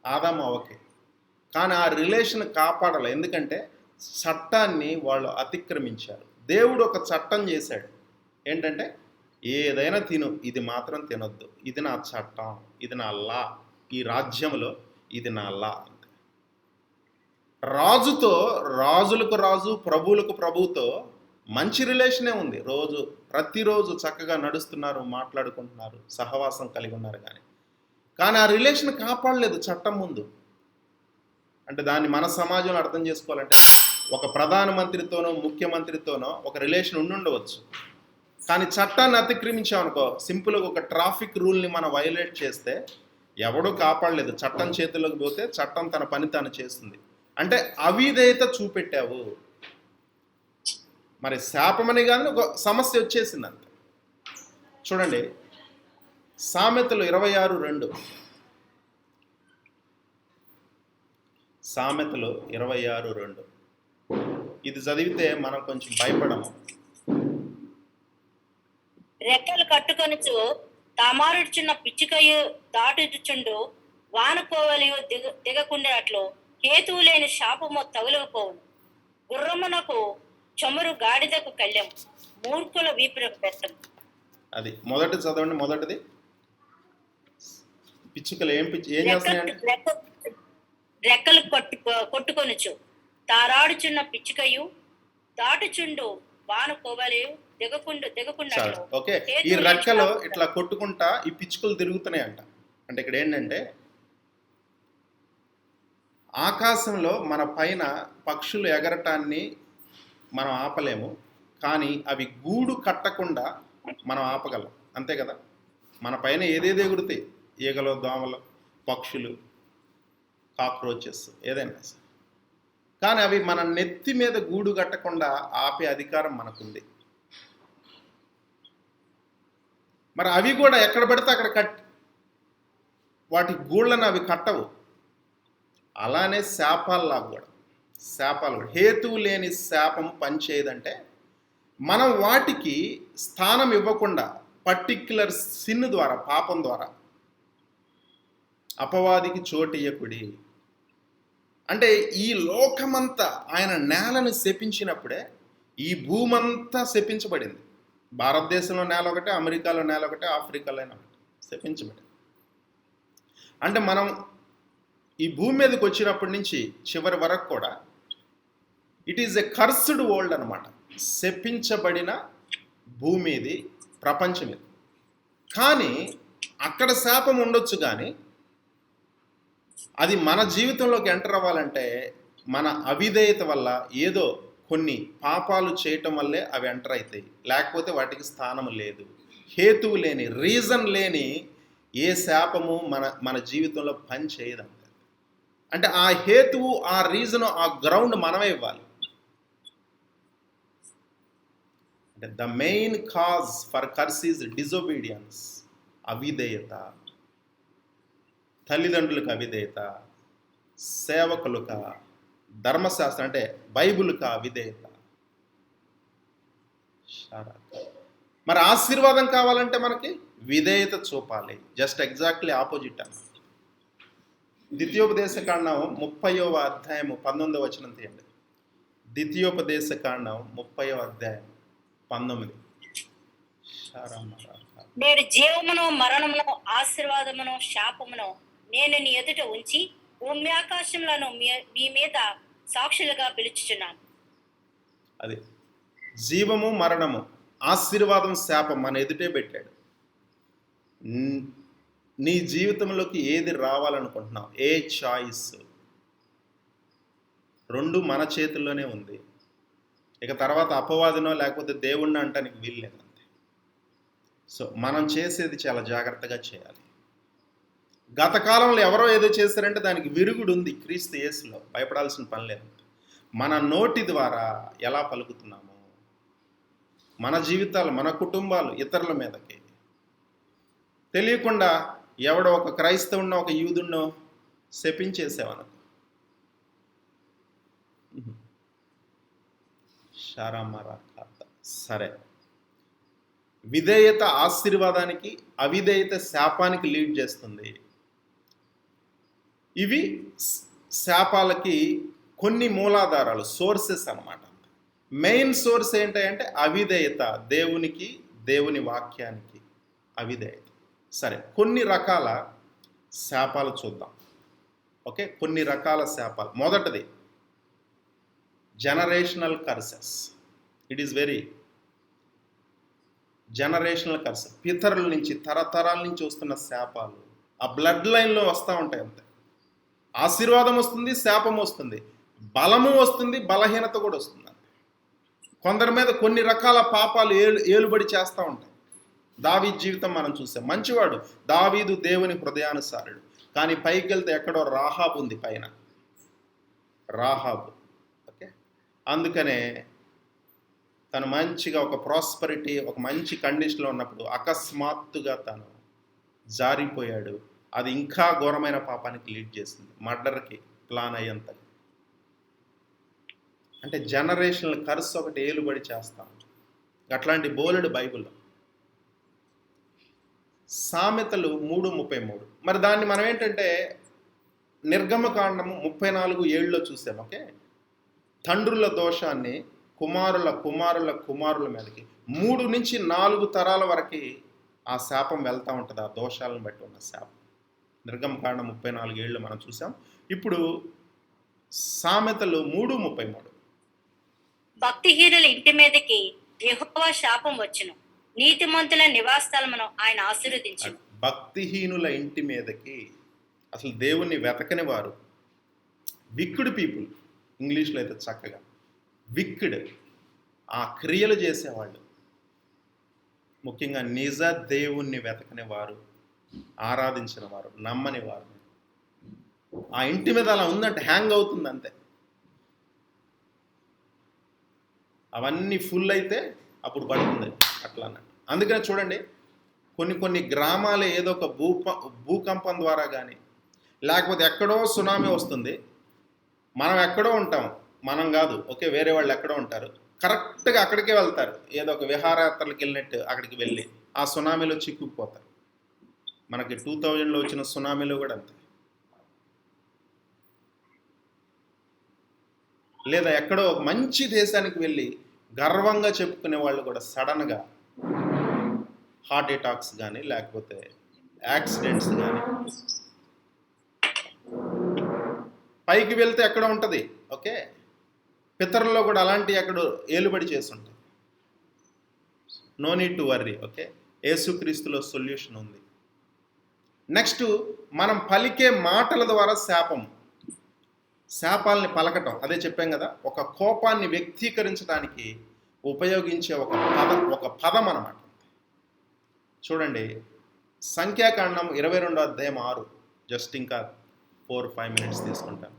ఆదాము అవ్వకి. కానీ ఆ రిలేషన్ కాపాడాలి. ఎందుకంటే చట్టాన్ని వాళ్ళు అతిక్రమించారు. దేవుడు ఒక చట్టం చేశాడు. ఏంటంటే ఏదైనా తిను, ఇది మాత్రం తినొద్దు, ఇది నా చట్టం, ఇది నా లా, ఈ రాజ్యంలో ఇది నా లా. రాజుతో, రాజులకు రాజు, ప్రభువులకు ప్రభువుతో మంచి రిలేషనే ఉంది. ప్రతిరోజు చక్కగా నడుస్తున్నారు, మాట్లాడుకుంటున్నారు, సహవాసం కలిగి ఉన్నారు. కానీ ఆ రిలేషన్ కాపాడలేదు చట్టం ముందు. అంటే దాన్ని మన సమాజంలో అర్థం చేసుకోవాలంటే ఒక ప్రధానమంత్రితోనో ముఖ్యమంత్రితోనో ఒక రిలేషన్ ఉండవచ్చు. కానీ చట్టాన్ని అతిక్రమించామనుకో, సింపుల్గా ఒక ట్రాఫిక్ రూల్ని మనం వైలేట్ చేస్తే ఎవడూ కాపాడలేదు. చట్టం చేతుల్లోకి పోతే చట్టం తన పని తాను చేస్తుంది. అంటే అవిధేయత చూపెట్టావు. మరి శాపమని కానీ ఒక సమస్య వచ్చేసింది అంతే. చూడండి, సామెతలు 26:2. సామెతలు 26:2. ఇది చదివితే మనం కొంచెం భయపడము. రెక్కలు కట్టుకొనుచు తామారుచున్న పిచ్చుకయు దాటుచుండు, వానకోవలియు దిగకుండినట్లు హేతువు లేని శాపము తగులకపోవును. గుర్రమునకు చమురు గాడిదకు కళ్ళెం, మూర్ఖుల వీపులకు పెట్టం. అది మొదటి చదవండి. మొదటిది పిచ్చుకలు ఏం చేస్తున్నాయండి? రెక్కలు కొట్టుకొనుచు తారాడుచున్న పిచ్చుకయు దాటుచుండు, వాన కోవలియు దిగకుండాట్లు. ఓకే, ఈ రెక్కలు ఇట్లా కొట్టుకుంటా ఈ పిచ్చుకలు తిరుగుతున్నాయి అంట. అంటే ఇక్కడ ఏంటంటే ఆకాశంలో మన పైన పక్షులు ఎగరటాన్ని మనం ఆపలేము, కానీ అవి గూడు కట్టకుండా మనం ఆపగలం. అంతే కదా, మన పైన ఏదేదో ఎగురుతాయి, ఈగలు, దోమలు, పక్షులు, కాక్రోచెస్, ఏదైనా. కానీ అవి మన నెత్తి మీద గూడు కట్టకుండా ఆపే అధికారం మనకుంది. మరి అవి కూడా ఎక్కడ పడితే అక్కడ వాటి గూళ్ళను అవి కట్టవు. అలానే శాపాలు కూడా హేతువు లేని శాపం పనిచేయదంటే మనం వాటికి స్థానం ఇవ్వకుండా పర్టిక్యులర్ సిన్ ద్వారా, పాపం ద్వారా అపవాదికి చోటు ఇయ్యకుడి. అంటే ఈ లోకమంతా ఆయన నేలను శపించినప్పుడే ఈ భూమంతా శపించబడింది. భారతదేశంలో నేల ఒకటే, అమెరికాలో నేల ఒకటే, ఆఫ్రికాలో ఒకటే శపించబడింది. అంటే మనం ఈ భూమి మీదకి వచ్చినప్పటి నుంచి చివరి వరకు కూడా it is a cursed world అనమాట. శపించబడిన భూమి ఇది, ప్రపంచం ఇది. కానీ అక్కడ శాపం ఉండొచ్చు, కానీ అది మన జీవితంలోకి ఎంటర్ అవ్వాలంటే మన అవిధేయత వల్ల, ఏదో కొన్ని పాపాలు చేయటం వల్లే అవి ఎంటర్ అవుతాయి. లేకపోతే వాటికి స్థానం లేదు. హేతువు లేని, రీజన్ లేని ఏ శాపము మన జీవితంలో పని చేయదంట. అంటే ఆ హేతువు, ఆ రీజను, ఆ గ్రౌండ్ మనమే ఇవ్వాలి. అంటే the main cause for curse is disobedience, అవిధేయత. తల్లిదండ్రులకు అవిధేయత, సేవకులుక, ధర్మశాస్త్రం అంటే బైబుల్కి అవిధేయత. మరి ఆశీర్వాదం కావాలంటే మనకి విధేయత చూపాలి. జస్ట్ ఎగ్జాక్ట్లీ ఆపోజిట్ అన్న. ద్వితీయోపదేశకాండం 30వ అధ్యాయము 19వ వచనం తీయండి. ద్వితీయోపదేశకాండం 30వ అధ్యాయం 19. నేడు జీవమును మరణమును ఆశీర్వాదమును శాపమును నేను నీ ఎదుట ఉంచి భూమి ఆకాశములను మీ మీద సాక్షులుగా పిలుచుచున్నాను. అది జీవము, మరణము, ఆశీర్వాదం, శాపం మన ఎదుటే పెట్టాడు. నీ జీవితంలోకి ఏది రావాలనుకుంటున్నావు, ఏ చాయిస్, రెండు మన చేతుల్లోనే ఉంది. ఇక తర్వాత అపవాదినో లేకపోతే దేవుణ్ణి అంటానికి వీల్లేదు. అంతే. సో మనం చేసేది చాలా జాగ్రత్తగా చేయాలి. గత కాలంలో ఎవరో ఏదో చేశారంటే దానికి విరుగుడు ఉంది క్రీస్తు యేసులో, భయపడాల్సిన పని లేదు. మన నోటి ద్వారా ఎలా పలుకుతున్నాము, మన జీవితాలు, మన కుటుంబాలు ఇతరుల మీదకి తెలియకుండా ఎవడో ఒక క్రైస్తవుడినో ఒక యూదుడినో శపించేసావనుకో, షారామరా ఖాత. సరే, విధేయత ఆశీర్వాదానికి, అవిధేయత శాపానికి లీడ్ చేస్తుంది. ఇవి శాపాలకి కొన్ని మూలాధారాలు, సోర్సెస్ అన్నమాట. మెయిన్ సోర్స్ ఏంటంటే అవిధేయత, దేవునికి, దేవుని వాక్యానికి అవిధేయత. సరే, కొన్ని రకాల శాపాలు చూద్దాం. ఓకే, కొన్ని రకాల శాపాలు. మొదటిది generational curses. It is very generational curse. పితరుల నుంచి, తరతరాల నుంచి వస్తున్న శాపాలు ఆ బ్లడ్ లైన్లో వస్తూ ఉంటాయి. అంతే, ఆశీర్వాదం వస్తుంది, శాపం వస్తుంది, బలము వస్తుంది, బలహీనత కూడా వస్తుంది. కొందరి మీద కొన్ని రకాల పాపాలు ఏలుబడి చేస్తూ ఉంటాయి. దావీదు జీవితం మనం చూసాం. మంచివాడు దావీదు, దేవుని హృదయానుసారుడు. కానీ పైకి వెళ్తే ఎక్కడో రాహాబు ఉంది పైన, రాహాబు. ఓకే, అందుకనే తను మంచిగా ఒక ప్రాస్పరిటీ, ఒక మంచి కండిషన్లో ఉన్నప్పుడు అకస్మాత్తుగా తను జారిపోయాడు. అది ఇంకా ఘోరమైన పాపానికి లీడ్ చేసింది, మర్డర్కి ప్లాన్ అయ్యేంత. అంటే జనరేషనల్ కర్స్ ఒకటి ఏలుబడి చేస్తాం. అట్లాంటి బోలెడు బైబిల్లో. సామెతలు 3:33. మరి దాన్ని మనం ఏంటంటే నిర్గమకాండము 34:7 చూసాం. ఓకే, తండ్రుల దోషాన్ని కుమారుల కుమారుల కుమారుల మీదకి 3 నుంచి 4 తరాల వరకు ఆ శాపం వెళ్తూ ఉంటుంది. ఆ దోషాలను బట్టి ఉన్న శాపం నిర్గమకాండం 34:7 మనం చూసాం. ఇప్పుడు సామెతలు 3:33. భక్తిహీనుల ఇంటి మీదకి యెహోవా శాపం వచ్చును, నీతిమంతుల నివాసస్థలమును ఆయన ఆశీర్వదించును. భక్తిహీనుల ఇంటి మీదకి, అసలు దేవుణ్ణి వెతకని వారు, విక్డ్ పీపుల్, ఇంగ్లీష్లో అయితే చక్కగా విక్డ్, ఆ క్రియలు చేసేవాళ్ళు, ముఖ్యంగా నిజ దేవుణ్ణి వెతకని వారు, ఆరాధించిన వారు, నమ్మని వారు, ఆ ఇంటి మీద అలా ఉందంటే హ్యాంగ్ అవుతుంది అంతే. అవన్నీ ఫుల్ అయితే అప్పుడు పడుతుంది అట్లా అన్నట్టు. అందుకనే చూడండి, కొన్ని గ్రామాలు ఏదో ఒక భూకంపం ద్వారా కానీ, లేకపోతే ఎక్కడో సునామీ వస్తుంది, మనం ఎక్కడో ఉంటాం, మనం కాదు, ఓకే, వేరే వాళ్ళు ఎక్కడో ఉంటారు, కరెక్ట్గా అక్కడికే వెళ్తారు, ఏదో ఒక విహారయాత్రలకు వెళ్ళినట్టు అక్కడికి వెళ్ళి ఆ సునామీలో చిక్కుకుపోతారు. మనకి 2000లో వచ్చిన సునామీలో కూడా అంతే. లేదా ఎక్కడో ఒక మంచి దేశానికి వెళ్ళి గర్వంగా చెప్పుకునే వాళ్ళు కూడా సడన్గా హార్ట్ అటాక్స్ కానీ, లేకపోతే యాక్సిడెంట్స్ కానీ. పైకి వెళ్తే ఎక్కడ ఉంటుంది, ఓకే, పితరుల్లో కూడా అలాంటి ఎక్కడో ఏలుబడి చేస్తుంటాయి. No need to worry. Okay, యేసుక్రీస్తులో సొల్యూషన్ ఉంది. నెక్స్ట్, మనం పలికే మాటల ద్వారా శాపాలని పలకటం. అదే చెప్పాం కదా, ఒక కోపాన్ని వ్యక్తీకరించడానికి ఉపయోగించే ఒక పదం అన్నమాట. చూడండి, సంఖ్యాకాండం 22:6. జస్ట్ ఇంకా 4-5 మినిట్స్ తీసుకుంటాను.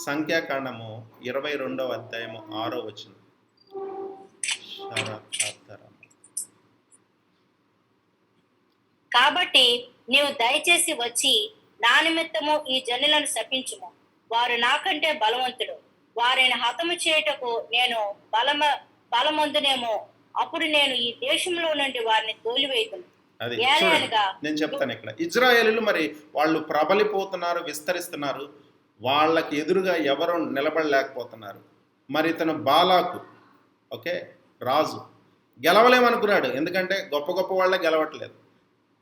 సంఖ్యాకాండము 22:6. కాబట్టి నీవు దయచేసి వచ్చి నా నిమిత్తము ఈ జనులను శపించుము, వారు నాకంటే బలవంతుడు, వారిని హతము చేయుటకు నేను బలమందునేమో, అప్పుడు నేను ఈ దేశంలో నుండి వారిని తోలివేయుదును. అది నేను చెప్తాను. ఇక్కడ ఇజ్రాయేలీలు మరి వాళ్ళు ప్రబలిపోతున్నారు, విస్తరిస్తున్నారు, వాళ్ళకి ఎదురుగా ఎవరు నిలబడలేకపోతున్నారు. మరి ఇతను బాలాకు, ఓకే, రాజు గెలవలేమనుకున్నాడు, ఎందుకంటే గొప్ప గొప్ప వాళ్ళే గెలవట్లేదు.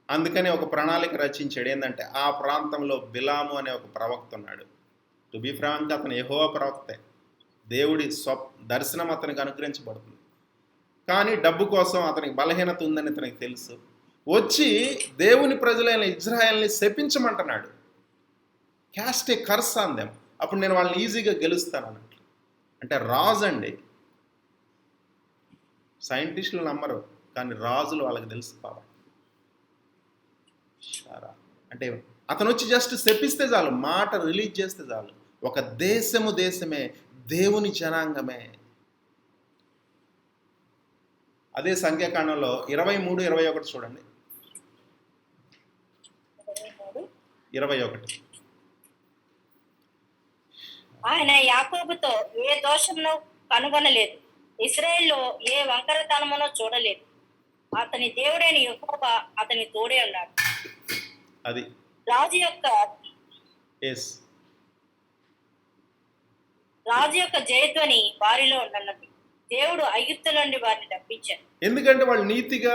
అందుకని ఒక ప్రణాళిక రచించాడు. ఏంటంటే ఆ ప్రాంతంలో బిలాము అనే ఒక ప్రవక్త ఉన్నాడు. టు బి ఫ్రాంక్, అతను యెహోవా ప్రవక్తే, దేవుడి దర్శనం అతనికి అనుగ్రహించబడుతుంది. కానీ డబ్బు కోసం అతనికి బలహీనత ఉందని అతనికి తెలుసు. వచ్చి దేవుని ప్రజలైన ఇజ్రాయెల్ని శపించమంటున్నాడు. Cast a curse on them. అప్పుడు నేను వాళ్ళని ఈజీగా గెలుస్తాను అన్నట్లు. అంటే రాజు అండి, సైంటిస్టులు నమ్మరు, కానీ రాజులు వాళ్ళకి తెలుసు పాపం. అంటే అతను వచ్చి జస్ట్ శపిస్తే చాలు, మాట రిలీజ్ చేస్తే చాలు, ఒక దేశమే, దేవుని జనాంగమే. అదే సంఖ్యాకాండంలో 23-21 చూడండి. 21. ఆయన యాకోబుతో ఏ దోషమును కనుగొనలేదు, ఇశ్రాయేలులో ఏ వంకరతనమునో చూడలేదు. అతని దేవుడైన యెహోవా అతని తోడే ఉన్నాడు. అది రాజు యొక్క జయధ్వని వారిలో ఉన్నది. దేవుడు ఐగుప్తు నుండి వారిని తప్పించాడు. ఎందుకంటే వాళ్ళు నీతిగా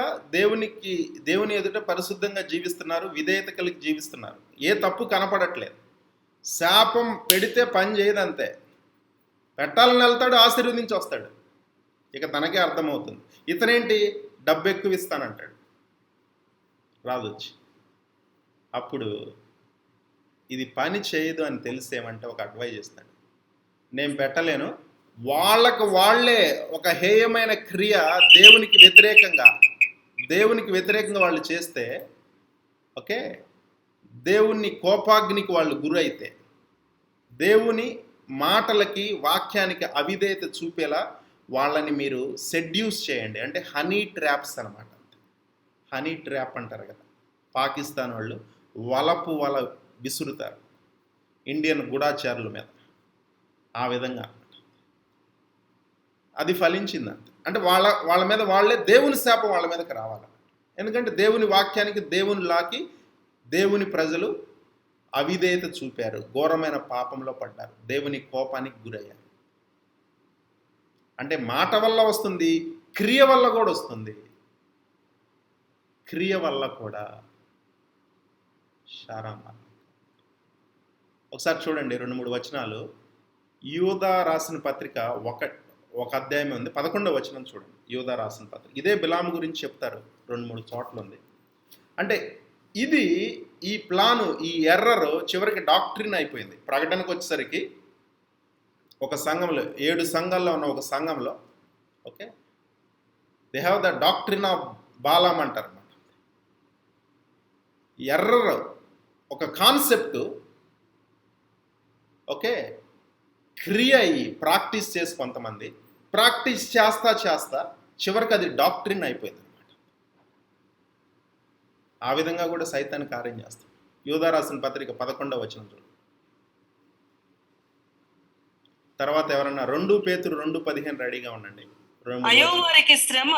దేవుని ఎదుట పరిశుద్ధంగా జీవిస్తున్నారు, విధేయత కలిగి జీవిస్తున్నారు. ఏ తప్పు కనపడట్లేదు. శాపం పెడితే పని చేయదంతే. పెట్టాలని వెళ్తాడు, ఆశీర్వదించి వస్తాడు. ఇక తనకే అర్థమవుతుంది. ఇతనేంటి, డబ్బు ఎక్కువ ఇస్తానంటాడు రాదు వచ్చి. అప్పుడు ఇది పని చేయదు అని తెలిసేమంటే ఒక అడ్వైజ్ ఇస్తాడు. నేను పెట్టలేను, వాళ్ళకు వాళ్ళే ఒక హేయమైన క్రియ దేవునికి వ్యతిరేకంగా వాళ్ళు చేస్తే, ఓకే, దేవుని కోపాగ్నికి వాళ్ళు గురైతే, దేవుని మాటలకి వాక్యానికి అవిధేయత చూపేలా వాళ్ళని మీరు సెడ్యూస్ చేయండి. అంటే హనీ ట్రాప్స్ అనమాట. హనీ ట్రాప్ అంటారు కదా, పాకిస్తాన్ వాళ్ళు వల విసురుతారు ఇండియన్ గూఢాచారుల మీద. ఆ విధంగా అది ఫలించిందంట. అంటే వాళ్ళ మీద వాళ్ళే దేవుని శాపం వాళ్ళ మీదకి రావాలి. ఎందుకంటే దేవుని వాక్యానికి, దేవుని లాకి దేవుని ప్రజలు అవిధేయత చూపారు, ఘోరమైన పాపంలో పడ్డారు, దేవుని కోపానికి గురయ్యారు. అంటే మాట వల్ల వస్తుంది, క్రియ వల్ల కూడా వస్తుంది. క్రియ వల్ల కూడా శారామ. ఒకసారి చూడండి 2-3 వచనాలు. యూదా రాసిన పత్రిక ఒక అధ్యాయం ఉంది, 11వ వచనం చూడండి. యూదా రాసిన పత్రిక ఇదే బిలాము గురించి చెప్తారు, 2-3 చోట్ల ఉంది. అంటే ఇది ఈ ప్లాను, ఈ ఎర్రర్ చివరికి డాక్ట్రిన్ అయిపోయింది. ప్రకటనకు వచ్చేసరికి ఒక సంఘంలో, 7 సంఘాల్లో ఉన్న ఒక సంఘంలో, okay, they have the doctrine of Balaam అంటారు అన్నమాట. ఎర్రర్ ఒక కాన్సెప్ట్, ఓకే, క్రియ అయ్యి ప్రాక్టీస్ చేసి కొంతమంది ప్రాక్టీస్ చేస్తా చివరికి అది డాక్ట్రిన్ అయిపోయింది అనమాట. ఆ విధంగా కూడా సైతాన్ని కార్యం చేస్తాం. యూదా రాసిన పత్రిక 11వ వచనం చూడండి. తర్వాత ఎవరన్నా 2 పేతురు 2:15 రెడీగా ఉండండి. అయ్యో వారికి శ్రమ,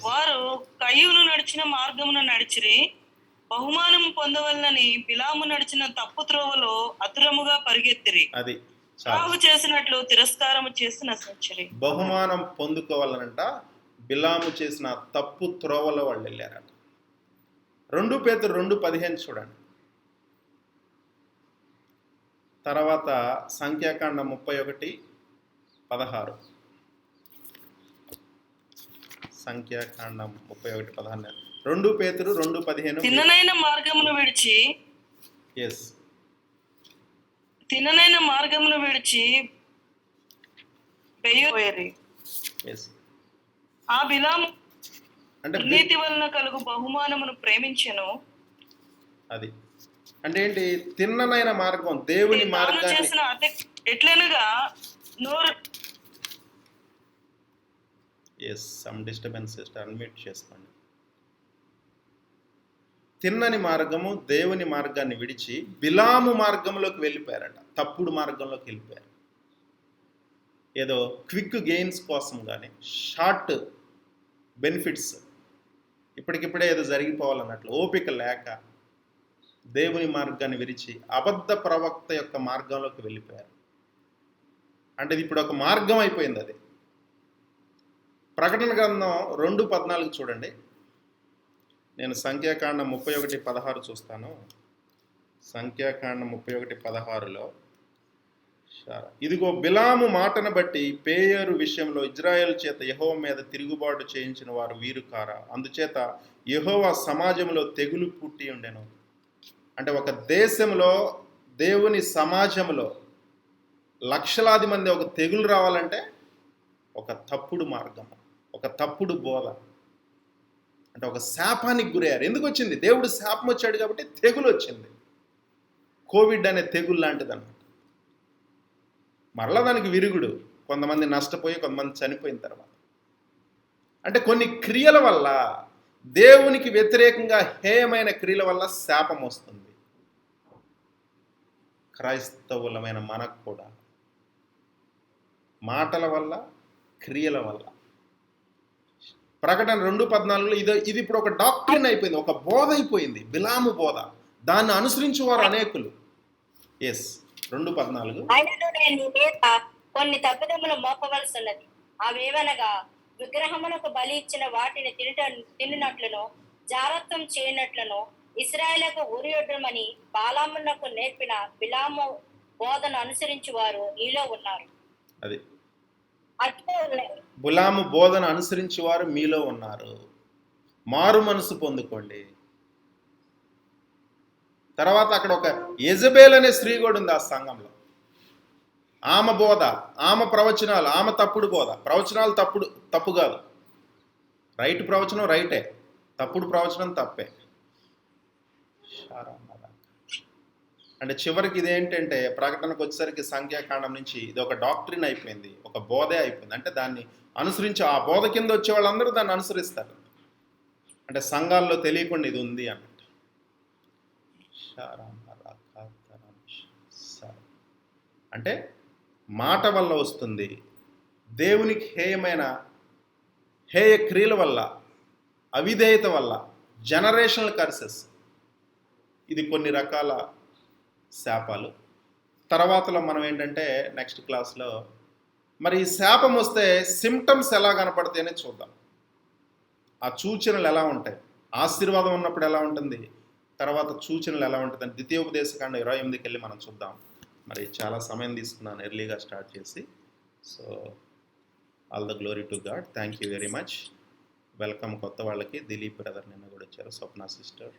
వారు కయ్యూను నడిచిన మార్గమును నడిచిరి, బహుమానం పొందవలనని బిలాము నడిచిన తప్పు త్రోవలో అతురముగా పరిగెత్తిరి, అది సాగు చేసినట్లు తిరస్కారము చేసి నశించిరి. బహుమానం పొందుకోవాలనంట బిలాము చేసిన తప్పు త్రోవలో వాళ్ళు వెళ్ళారట. 2 పేతురు 2:15 చూడండి. తర్వాత సంఖ్యాకాండం 31:16. సంఖ్యాకాండం 31:16. 2 పేతురు 2:15. తిన్ననైన మార్గమును విడిచి బెయ్యోరి. ఆ బిలాము అంటే నీతి వలన కలుగు బహుమానమును ప్రేమించెను. అది అంటే ఏంటి, తిన్ననైన మార్గం, దేవుని మార్గాన్ని చేసిన ఎట్లనగా నోరు. సమ్ డిస్టర్బెన్స్, అన్మ్యూట్ చేసుకోండి. తిన్నని మార్గము, దేవుని మార్గాన్ని విడిచి బిలాము మార్గంలోకి వెళ్ళిపోయారట. తప్పుడు మార్గంలోకి వెళ్ళిపోయారు. ఏదో క్విక్ గెయిన్స్ కోసం కానీ, షార్ట్ బెనిఫిట్స్, ఇప్పటికిప్పుడే ఏదో జరిగిపోవాలన్నట్లు ఓపిక లేక దేవుని మార్గాన్ని విరిచి అబద్ధ ప్రవక్త యొక్క మార్గంలోకి వెళ్ళిపోయారు. అంటే ఇప్పుడు ఒక మార్గం అయిపోయింది అది. ప్రకటన గ్రంథం 2:14 చూడండి. నేను సంఖ్యాకాండం 31:16 చూస్తాను. సంఖ్యాకాండం 31:16లో, ఇదిగో బిలాము మాటను బట్టి పేయోరు విషయంలో ఇజ్రాయేలు చేత యెహోవా మీద తిరుగుబాటు చేయించిన వారు వీరు కారా, అందుచేత యెహోవా సమాజంలో తెగులు పుట్టి ఉండెను. అంటే ఒక దేశంలో, దేవుని సమాజంలో లక్షలాది మంది ఒక తెగులు రావాలంటే ఒక తప్పుడు మార్గం, ఒక తప్పుడు బోధ, అంటే ఒక శాపానికి గురయ్యారు. ఎందుకు వచ్చింది? దేవుడు శాపం వచ్చాడు కాబట్టి తెగులు వచ్చింది. కోవిడ్ అనే తెగులు లాంటిది అన్నమాట. మరలా దానికి విరుగుడు, కొంతమంది నష్టపోయి కొంతమంది చనిపోయిన తర్వాత. అంటే కొన్ని క్రియల వల్ల, దేవునికి వ్యతిరేకంగా హేయమైన క్రియల వల్ల శాపం వస్తుంది. క్రైస్తవులమైన మనకు కూడా మాటల వల్ల, క్రియల వల్ల. ప్రకటన 2:14 ఇది ఇప్పుడు ఒక డాక్ట్రిన్ అయిపోయింది, ఒక బోధ అయిపోయింది, బిలాము బోధ. దాన్ని అనుసరించేవారు అనేకులు. 2:14 ఆయనను నేను నీ మీద కొన్ని తప్పిదములు మోపవలసి ఉన్నది. అవేవనగా విగ్రహమునకు బలి ఇచ్చిన వాటిని తినినట్లును, జారత్వం చేయనట్లును, ఇశ్రాయేలుకు ఉరియొడ్డమని బాలామునకు నేర్పిన బిలాము బోధను అనుసరించి వారు నీలో ఉన్నారు. అది అట్లే ఉన్నాయి. బిలాము బోధన అనుసరించి వారు మీలో ఉన్నారు. మారు మనసు పొందుకోండి. తర్వాత అక్కడ ఒక యెజబెల్ అనే స్త్రీ కూడా ఉంది ఆ సంఘంలో. ఆమె బోధ, ఆమె ప్రవచనాలు, ఆమె తప్పుడు బోధ. ప్రవచనాలు తప్పు కాదు. రైట్ ప్రవచనం రైటే, తప్పుడు ప్రవచనం తప్పే. అంటే చివరికి ఇదేంటంటే ప్రకటనకు వచ్చేసరికి సంఖ్యాకాండం నుంచి ఇది ఒక డాక్ట్రిన్ అయిపోయింది, ఒక బోధే అయిపోయింది. అంటే దాన్ని అనుసరించి ఆ బోధ కింద వచ్చే వాళ్ళందరూ దాన్ని అనుసరిస్తారు. అంటే సంఘాల్లో తెలియకుండా ఇది ఉంది అన్నట్టు. అంటే మాట వల్ల వస్తుంది, దేవునికి హేయ క్రియల వల్ల, అవిధేయత వల్ల, జనరేషనల్ కర్సెస్. ఇది కొన్ని రకాల శాపాలు. తర్వాతలో మనం ఏంటంటే నెక్స్ట్ క్లాస్లో మరి ఈ శాపం వస్తే సిమ్టమ్స్ ఎలా కనపడతాయని చూద్దాం. ఆ సూచనలు ఎలా ఉంటాయి, ఆశీర్వాదం ఉన్నప్పుడు ఎలా ఉంటుంది, తర్వాత సూచనలు ఎలా ఉంటుంది అని ద్వితీయోపదేశకాండం 28కి వెళ్ళి మనం చూద్దాం. మరి చాలా సమయం తీసుకున్నాను ఎర్లీగా స్టార్ట్ చేసి. So all the glory to God. Thank you very much. Welcome కొత్త వాళ్ళకి. దిలీప్ బ్రదర్ నిన్న కూడా వచ్చారు, Swapna sister,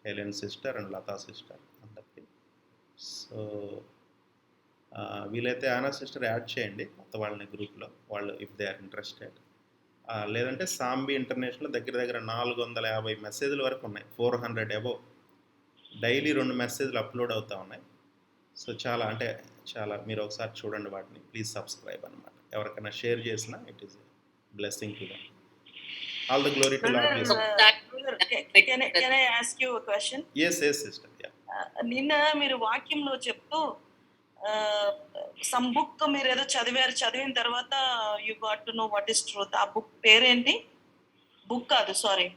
Helen sister and Lata sister అందరికి. సో వీలైతే ఆనా సిస్టర్ యాడ్ చేయండి కొత్త వాళ్ళని గ్రూప్లో, వాళ్ళు ఇఫ్ దే ఆర్ ఇంట్రెస్టెడ్. లేదంటే సాంబి ఇంటర్నేషనల్ దగ్గర 450 మెసేజ్ల వరకు ఉన్నాయి, 400 అబోవ్. డైలీ 2 మెసేజ్లు అప్లోడ్ అవుతూ ఉన్నాయి. సో చాలా మీరు ఒకసారి చూడండి వాటిని. ప్లీజ్ సబ్స్క్రైబ్ అనమాట. ఎవరికైనా షేర్ చేసినా it is blessing to them. All the glory to lord Jesus. Can I ask you a question? Yes sister. Yeah. నిన్న మీరు వాక్యంలో చెప్తూ సమ్ బుక్ మీరు ఏదో చదివిన తర్వాత you got to know what is truth. ఆ బుక్ పేరేంటి? బుక్ కాదు, sorry,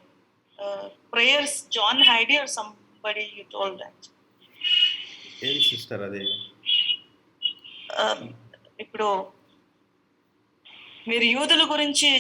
prayers John Hyde or somebody you told that. ఏం సిస్టర్ అది? ఇప్పుడు మీరు యూదుల గురించి